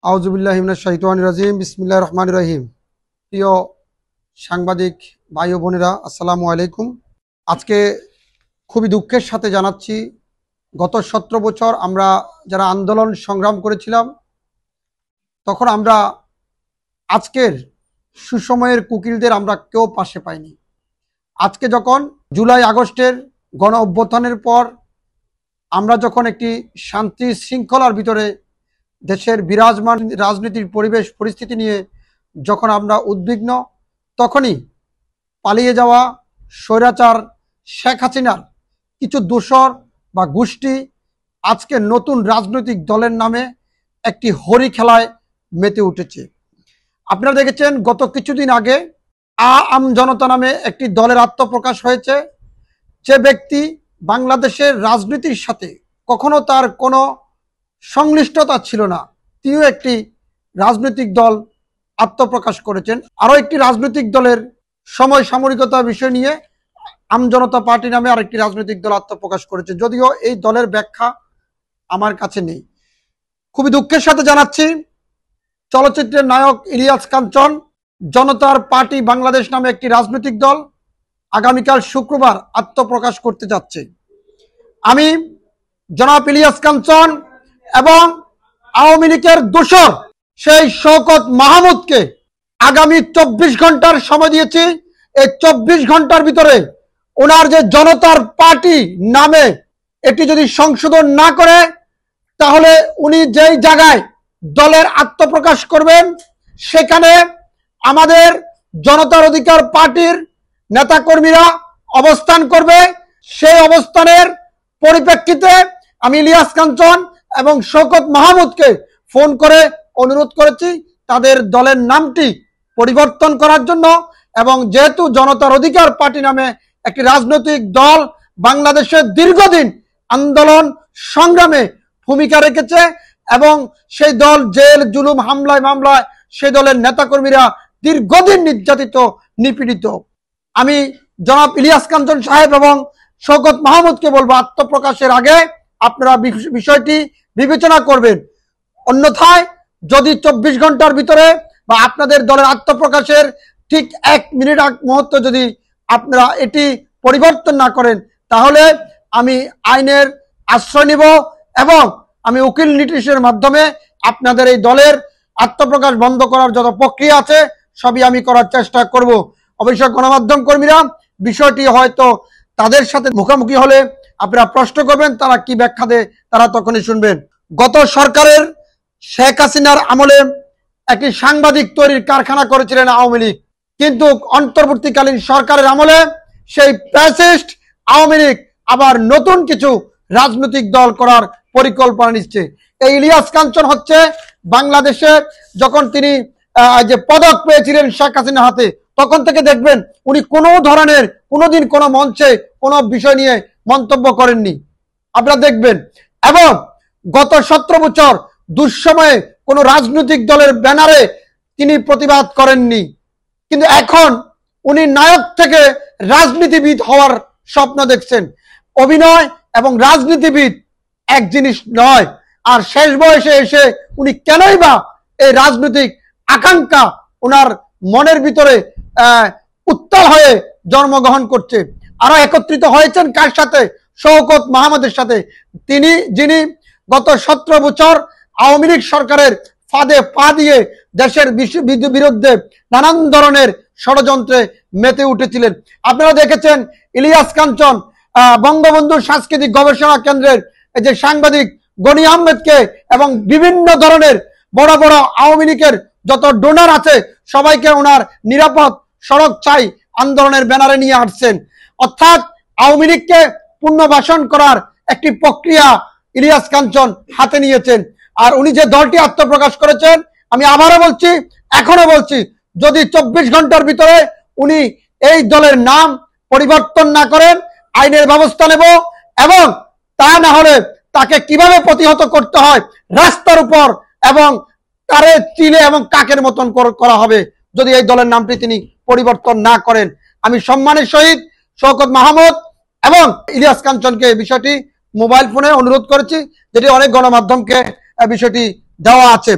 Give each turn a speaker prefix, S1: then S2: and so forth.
S1: আউযুবিল্লাহি মিনাশ শাইতানির রাজিম বিসমিল্লাহির রহমানির রহিম। প্রিয় সাংবাদিক ভাই ও বোনেরা, আসসালামু আলাইকুম। আজকে খুবই দুঃখের সাথে জানাচ্ছি, গত 17 বছর আমরা যারা আন্দোলন সংগ্রাম করেছিলাম, তখন আমরা আজকের সুসময়ের কুকিলদের আমরা কেউ পাশে পাইনি। আজকে যখন জুলাই আগস্টের গণ অভ্যুত্থানের পর আমরা যখন একটি শান্তি শৃঙ্খলার ভিতরে দেশের বিরাজমান রাজনীতির পরিবেশ পরিস্থিতি নিয়ে যখন আমরা উদ্বিগ্ন, তখনই পালিয়ে যাওয়া স্বৈরাচার শেখ হাসিনার কিছু দোসর বা গোষ্ঠী আজকে নতুন রাজনৈতিক দলের নামে একটি হরি খেলায় মেতে উঠেছে। আপনারা দেখেছেন গত কিছুদিন আগে আম জনতা নামে একটি দলের আত্মপ্রকাশ হয়েছে। যে ব্যক্তি বাংলাদেশের রাজনীতির সাথে কখনো তার কোনো সংশ্লিষ্টতা ছিল না, তিনিও একটি রাজনৈতিক দল আত্মপ্রকাশ করেছেন। আরও একটি রাজনৈতিক দলের সময় সাময়িকতা বিষয় নিয়ে আম জনতা পার্টি নামে আরেকটি রাজনৈতিক দল আত্মপ্রকাশ করেছে, যদিও এই দলের ব্যাখ্যা আমার কাছে নেই। খুবই দুঃখের সাথে জানাচ্ছি, চলচ্চিত্রের নায়ক ইলিয়াস কাঞ্চন জনতার পার্টি বাংলাদেশ নামে একটি রাজনৈতিক দল আগামীকাল শুক্রবার আত্মপ্রকাশ করতে যাচ্ছে। আমি জনাব ইলিয়াস কাঞ্চন এবং আওয়ামী লীগের দোসর সেই শওকত মাহমুদকে আগামী 24 ঘন্টার সময় দিয়েছি। এই 24 ঘন্টার ভিতরে ওনার যে জনতার পার্টি নামে এটি যদি সংশোধন না করে, তাহলে উনি যেই জায়গায় দলের আত্মপ্রকাশ করবেন সেখানে আমাদের জনতার অধিকার পার্টির নেতাকর্মীরা অবস্থান করবে। সেই অবস্থানের পরিপ্রেক্ষিতে আমি ইলিয়াস কাঞ্চন এবং শওকত মাহমুদকে ফোন করে অনুরোধ করেছি তাদের দলের নামটি পরিবর্তন করার জন্য। এবং যেহেতু জনতার অধিকার পার্টি নামে একটি রাজনৈতিক দল বাংলাদেশের দীর্ঘদিন আন্দোলন সংগ্রামে ভূমিকা রেখেছে এবং সেই দল জেল জুলুম হামলায় মামলায় সেই দলের নেতাকর্মীরা দীর্ঘদিন নির্যাতিত নিপীড়িত, আমি জনাব ইলিয়াস কাঞ্চন সাহেব এবং শওকত মাহমুদকে বলবো আত্মপ্রকাশের আগে আপনারা বিষয়টি বিবেচনা করবেন। অন্যথায় যদি 24 ঘন্টার ভিতরে বা আপনাদের দলের আত্মপ্রকাশের ঠিক 1 মিনিট মুহূর্ত যদি আপনারা এটি পরিবর্তন না করেন, তাহলে আমি আইনের আশ্রয় নিব এবং আমি উকিল নোটিশের মাধ্যমে আপনাদের এই দলের আত্মপ্রকাশ বন্ধ করার যত প্রক্রিয়া আছে সবই আমি করার চেষ্টা করব। অবশ্য গণমাধ্যম কর্মীরা বিষয়টি হয়তো তাদের সাথে মুখোমুখি হলে আপনারা প্রশ্ন করবেন, তারা কি ব্যাখ্যা দেয় তারা তখনই শুনবেন। গত সরকারের শেখ হাসিনার আমলে একটি সাংবাদিক তৈরির কারখানা করেছিলেন আওয়ামী লীগ, কিন্তু অন্তর্বর্তীকালীন সরকারের আমলে সেই ফ্যাসিস্ট আওয়ামী লীগ আবার নতুন কিছু রাজনৈতিক দল করার পরিকল্পনা নিচ্ছে। এই ইলিয়াস কাঞ্চন হচ্ছে বাংলাদেশে যখন তিনি যে পদক পেয়েছিলেন শেখ হাসিনার হাতে, তখন থেকে দেখবেন উনি কোনো ধরনের কোনোদিন কোনো মঞ্চে কোনো বিষয় নিয়ে মন্তব্য করেননি, আপনারা দেখবেন। এবং গত 17 বছর দুঃসময়ে কোনো রাজনৈতিক দলের ব্যানারে তিনি প্রতিবাদ করেননি, কিন্তু এখন উনি নায়ক থেকে রাজনীতিবিদ হওয়ার স্বপ্ন দেখছেন। অভিনয় এবং রাজনীতিবিদ এক জিনিস নয়। আর শেষ বয়সে এসে উনি কেনই বা এই রাজনৈতিক আকাঙ্ক্ষা ওনার মনের ভিতরে উত্তাল হয়ে জন্মগ্রহণ করছে। আরো একত্রিত হয়েছেন কার সাথে? শওকত মাহমুদের সাথে, যিনি গত 17 বছর আওয়ামী লীগ সরকারের ফাঁদে পা দিয়ে দেশের বিরুদ্ধে নানান ধরনের ষড়যন্ত্রে মেতে উঠেছিলেন। আপনারা দেখেছেন ইলিয়াস কাঞ্চন বঙ্গবন্ধু সাংস্কৃতিক গবেষণা কেন্দ্রের এই যে সাংবাদিক গনি আহমেদকে এবং বিভিন্ন ধরনের বড় বড় আওয়ামী লীগের যত ডোনার আছে সবাইকে ওনার নিরাপদ সড়ক চাই আন্দোলনের ব্যানারে নিয়ে আসছেন। অর্থাৎ আওয়ামী লীগকে পুনর্বাসন করার একটি প্রক্রিয়া ইলিয়াস কাঞ্চন হাতে নিয়েছেন। আর উনি যে দলটি আত্মপ্রকাশ করেছেন, আমি আবারও বলছি, এখনো বলছি, যদি 24 ঘন্টার ভিতরে উনি এই দলের নাম পরিবর্তন না করেন, আইনের ব্যবস্থা নেব এবং তা না হলে তাকে কিভাবে প্রতিহত করতে হয় রাস্তার উপর এবং তারে চিলে এবং কাকের মতন করা হবে যদি এই দলের নামটি তিনি পরিবর্তন না করেন। আমি সম্মানের সহিত শওকত মাহমুদ এবং ইলিয়াস কাঞ্চনকে বিষয়টি মোবাইল ফোনে অনুরোধ করেছি, যেটি অনেক গণমাধ্যমকে বিষয়টি দেওয়া আছে।